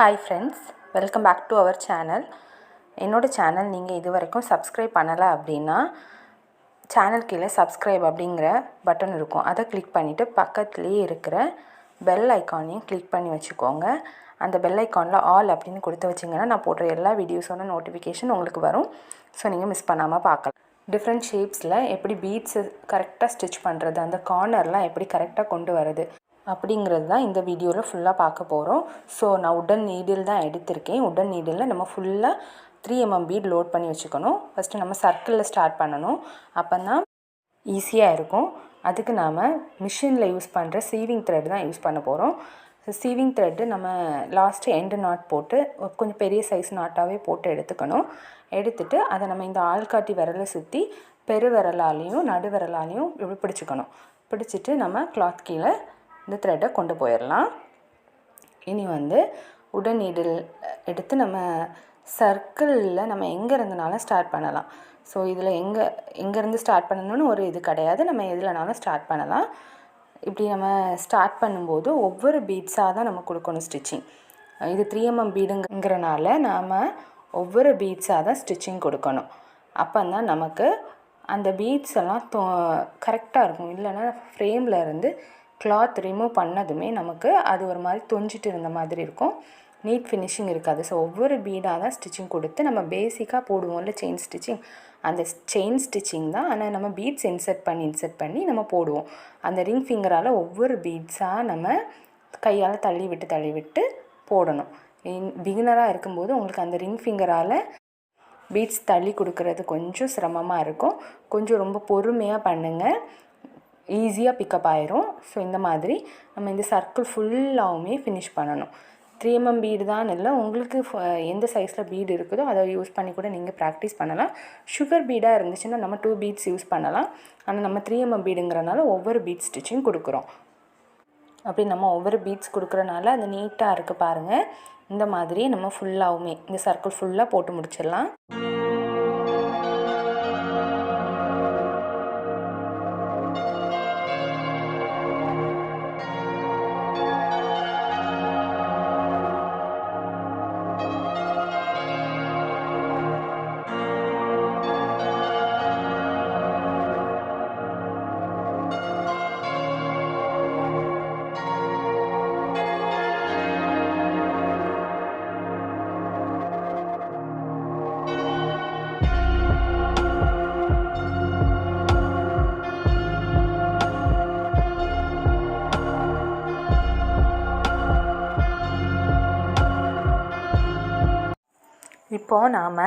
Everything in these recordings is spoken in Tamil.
Hi friends, welcome back to our channel. என்னோட சேனல் நீங்கள் இது வரைக்கும் சப்ஸ்கிரைப் பண்ணலை அப்படின்னா சேனல் கீழே சப்ஸ்கிரைப் அப்படிங்கிற பட்டன் இருக்கும். அதை கிளிக் பண்ணிவிட்டு பக்கத்துலேயே இருக்கிற பெல் ஐக்கானையும் கிளிக் பண்ணி வச்சுக்கோங்க. அந்த பெல் ஐக்கானில் ஆல் அப்படின்னு கொடுத்து வச்சிங்கன்னா நான் போடுற எல்லா வீடியோஸோட நோட்டிஃபிகேஷன் உங்களுக்கு வரும். ஸோ நீங்கள் மிஸ் பண்ணாமல் பார்க்கலாம். டிஃப்ரெண்ட் ஷேப்ஸில் எப்படி பீட்ஸு கரெக்டாக ஸ்டிச் பண்ணுறது, அந்த கார்னர்லாம் எப்படி கரெக்டாக கொண்டு வரது அப்படிங்கிறது தான் இந்த வீடியோவில் ஃபுல்லாக பார்க்க போகிறோம். ஸோ நான் உடன் நீடில் தான் எடுத்திருக்கேன். உடன் நீடிலில் நம்ம ஃபுல்லாக 3 mm பீட் லோட் பண்ணி வச்சுக்கணும். ஃபஸ்ட்டு நம்ம சர்க்கிளில் ஸ்டார்ட் பண்ணணும். அப்போ தான் ஈஸியாக இருக்கும். அதுக்கு நாம் மிஷினில் யூஸ் பண்ணுற சீவிங் த்ரெட் தான் யூஸ் பண்ண போகிறோம். சீவிங் த்ரெட்டு நம்ம லாஸ்ட்டு எண்டு நாட் போட்டு கொஞ்சம் பெரிய சைஸ் நாட்டாகவே போட்டு எடுத்துக்கணும். எடுத்துகிட்டு அதை நம்ம இந்த ஆள்காட்டி விரலை சுற்றி பெரு விரலாலையும் நடு விரலாலையும் இப்படி பிடிச்சிக்கணும். பிடிச்சிட்டு நம்ம கிளாத் கீழே இந்த த்ரெட்டை கொண்டு போயிடலாம். இனி உடன் நீடில் எடுத்து நம்ம சர்க்கிளில் நம்ம எங்கே இருந்தனாலும் ஸ்டார்ட் பண்ணலாம். ஸோ இதில் எங்கேருந்து ஸ்டார்ட் பண்ணணும்னு ஒரு இது கிடையாது. நம்ம எதுலனாலும் ஸ்டார்ட் பண்ணலாம். இப்படி நம்ம ஸ்டார்ட் பண்ணும்போது ஒவ்வொரு பீட்ஸாக தான் நம்ம கொடுக்கணும் ஸ்டிச்சிங். இது 3 mm பீடுங்கிறனால நாம் ஒவ்வொரு பீட்ஸாக தான் ஸ்டிச்சிங் கொடுக்கணும். அப்போ தான் நமக்கு அந்த பீட்ஸ் எல்லாம் கரெக்டாக இருக்கும். இல்லைன்னா ஃப்ரேமில் இருந்து கிளாத் ரிமூவ் பண்ணதுமே நமக்கு அது ஒரு மாதிரி தொஞ்சிட்டு இருந்த மாதிரி இருக்கும். நீட் ஃபினிஷிங் இருக்காது. ஸோ ஒவ்வொரு பீடாக தான் ஸ்டிச்சிங் கொடுத்து நம்ம பேசிக்காக போடுவோம்ல செயின் ஸ்டிச்சிங், அந்த செயின் ஸ்டிச்சிங் தான். ஆனால் நம்ம பீட்ஸ் இன்சர்ட் பண்ணி நம்ம போடுவோம். அந்த ரிங் ஃபிங்கரால் ஒவ்வொரு பீட்ஸாக நம்ம கையால் தள்ளி விட்டு போடணும். பிகினராக இருக்கும்போது உங்களுக்கு அந்த ரிங் ஃபிங்கரால் பீட்ஸ் தள்ளி கொடுக்கறது கொஞ்சம் சிரமமாக இருக்கும். கொஞ்சம் ரொம்ப பொறுமையாக பண்ணுங்கள், ஈஸியாக பிக்கப் ஆயிரும். ஸோ இந்த மாதிரி நம்ம இந்த சர்க்கிள் ஃபுல்லாகவுமே ஃபினிஷ் பண்ணணும். 3 mm பீடு தான் இல்லை, உங்களுக்கு எந்த சைஸில் பீடு இருக்குதோ அதை யூஸ் பண்ணி கூட நீங்கள் ப்ராக்டிஸ் பண்ணலாம். சுகர் பீடாக இருந்துச்சுன்னா நம்ம 2 பீட்ஸ் யூஸ் பண்ணலாம். ஆனால் நம்ம 3 mm பீடுங்கிறனால ஒவ்வொரு பீட் ஸ்டிச்சிங் கொடுக்குறோம். அப்படி நம்ம ஒவ்வொரு பீட்ஸ் கொடுக்குறனால அது நீட்டாக இருக்குது பாருங்கள். இந்த மாதிரி நம்ம ஃபுல்லாகவுமே இந்த சர்க்கிள் ஃபுல்லாக போட்டு முடிச்சிடலாம். இப்போது நாம்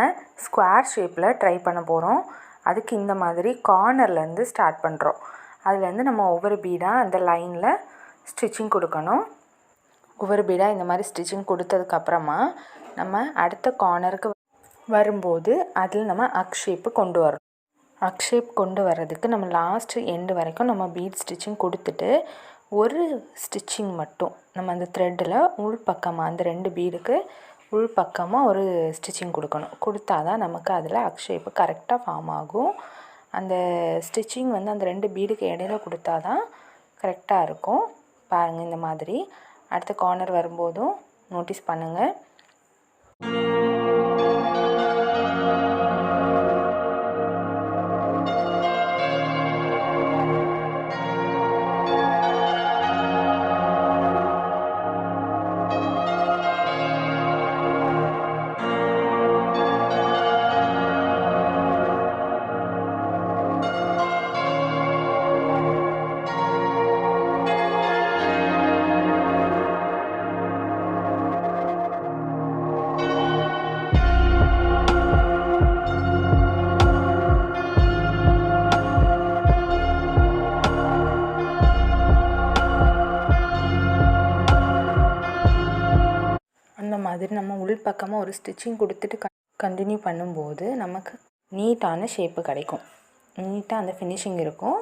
ஸ்கொயர் ஷேப்பில் ட்ரை பண்ண போகிறோம். அதுக்கு இந்த மாதிரி கார்னர்லேருந்து ஸ்டார்ட் பண்ணுறோம். அதுலேருந்து நம்ம ஒவ்வொரு பீடாக அந்த லைனில் ஸ்டிச்சிங் கொடுக்கணும். ஒவ்வொரு பீடாக இந்த மாதிரி ஸ்டிச்சிங் கொடுத்ததுக்கப்புறமா நம்ம அடுத்த கார்னருக்கு வரும்போது அதில் நம்ம அக் ஷேப்பு கொண்டு வரணும். அக் ஷேப் கொண்டு வர்றதுக்கு நம்ம லாஸ்ட்டு எண்டு வரைக்கும் நம்ம பீட் ஸ்டிச்சிங் கொடுத்துட்டு ஒரு ஸ்டிச்சிங் மட்டும் நம்ம அந்த த்ரெட்டில் உள் பக்கமாக அந்த 2 பீடுக்கு உள் பக்கமாக ஒரு ஸ்டிச்சிங் கொடுக்கணும். கொடுத்தா தான் நமக்கு அதில் அக் ஷேப்பு கரெக்டாக ஃபார்ம் ஆகும். அந்த ஸ்டிச்சிங் அந்த 2 பீடுக்கு இடையில கொடுத்தா தான் கரெக்டாக இருக்கும். பாருங்கள், இந்த மாதிரி அடுத்த கார்னர் வரும்போதும் நோட்டீஸ் பண்ணுங்கள். அந்த மாதிரி நம்ம உள் பக்கமாக ஒரு ஸ்டிச்சிங் கொடுத்துட்டு கண்டினியூ பண்ணும்போது நமக்கு நீட்டான ஷேப்பு கிடைக்கும். நீட்டாக அந்த ஃபினிஷிங் இருக்கும்.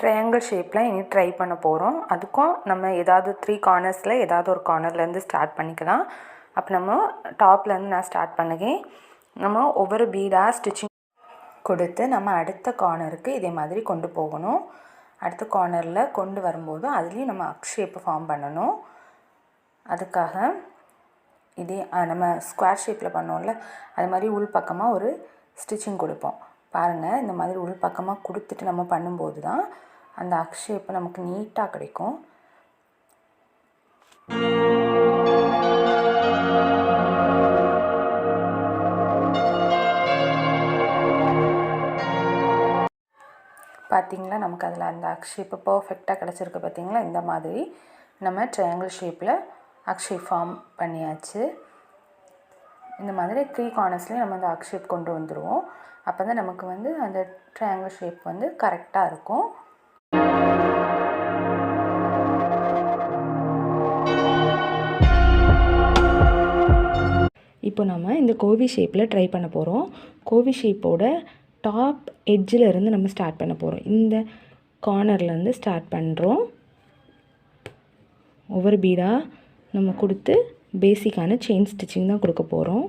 ட்ரையாங்கிள் ஷேப்பில் இனி ட்ரை பண்ண போகிறோம். அதுக்கும் நம்ம ஏதாவது 3 கார்னர்ஸில் ஏதாவது ஒரு கார்னர்லேருந்து ஸ்டார்ட் பண்ணிக்கலாம். அப்போ நம்ம டாப்லேருந்து நான் ஸ்டார்ட் பண்ணுவேன். நம்ம ஒவ்வொரு பீடாக ஸ்டிச்சிங் கொடுத்து நம்ம அடுத்த கார்னருக்கு இதே மாதிரி கொண்டு போகணும். அடுத்த கார்னரில் கொண்டு வரும்போது அதுலேயும் நம்ம அக் ஷேப்பு ஃபார்ம் பண்ணணும். அதுக்காக இதே நம்ம ஸ்கொயர் ஷேப்பில் பண்ணோம்ல அது மாதிரி உள் பக்கமாக ஒரு ஸ்டிச்சிங் கொடுப்போம். பாருங்கள், இந்த மாதிரி உள் பக்கமாக கொடுத்துட்டு நம்ம பண்ணும்போது தான் அந்த அக் ஷேப்பு நமக்கு நீட்டாக கிடைக்கும். பார்த்திங்களா, நமக்கு அதில் அந்த அக் ஷேப்பு பர்ஃபெக்டாக கிடச்சிருக்கு. பார்த்திங்களா, இந்த மாதிரி நம்ம ட்ரையாங்கிள் ஷேப்பில் அக் ஷேப் ஃபார்ம் பண்ணியாச்சு. இந்த மாதிரி 3 கார்னர்ஸ்லேயும் நம்ம அந்த அக் ஷேப் கொண்டு வந்துடுவோம். அப்போ தான் நமக்கு வந்து அந்த ட்ரையாங்கிள் ஷேப் வந்து கரெக்டாக இருக்கும். இப்போ நம்ம இந்த கோவி ஷேப்பில் ட்ரை பண்ண போகிறோம். கோவி ஷேப்போட டாப் எட்ஜில் இருந்து நம்ம ஸ்டார்ட் பண்ண போகிறோம். இந்த கார்னர்லேருந்து ஸ்டார்ட் பண்ணுறோம். ஒவ்வொரு பீடாக நம்ம கொடுத்து பேசிக்கான செயின் ஸ்டிச்சிங் தான் கொடுக்க போகிறோம்.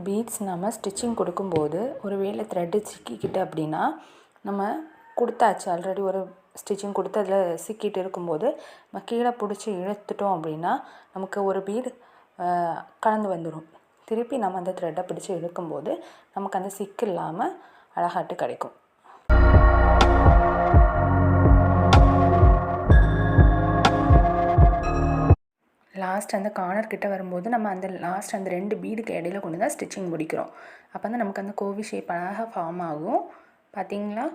பீட்ஸ் நம்ம ஸ்டிச்சிங் கொடுக்கும்போது ஒரு வேளை த்ரெட்டு சிக்கிக்கிட்டு அப்படின்னா நம்ம கொடுத்தாச்சு ஆல்ரெடி ஒரு ஸ்டிச்சிங் கொடுத்து அதில் சிக்கிட்டு இருக்கும்போது நம்ம கீழே பிடிச்சி இழுத்துட்டோம் அப்படின்னா நமக்கு ஒரு பீடு கலந்து வந்துடும். திருப்பி நம்ம அந்த த்ரெட்டை பிடிச்சி இழுக்கும்போது நமக்கு அந்த சிக்கு இல்லாமல் அழகாட்டு கிடைக்கும். லாஸ்ட் அந்த கார்னர் கிட்ட வரும்போது நம்ம அந்த லாஸ்ட் அந்த 2 பீடுக்கு இடையில கொண்டு தான் ஸ்டிச்சிங் முடிக்கிறோம். அப்போ தான் நமக்கு அந்த கோவி ஷேப் அழகாக ஃபார்ம் ஆகும். பார்த்திங்களா?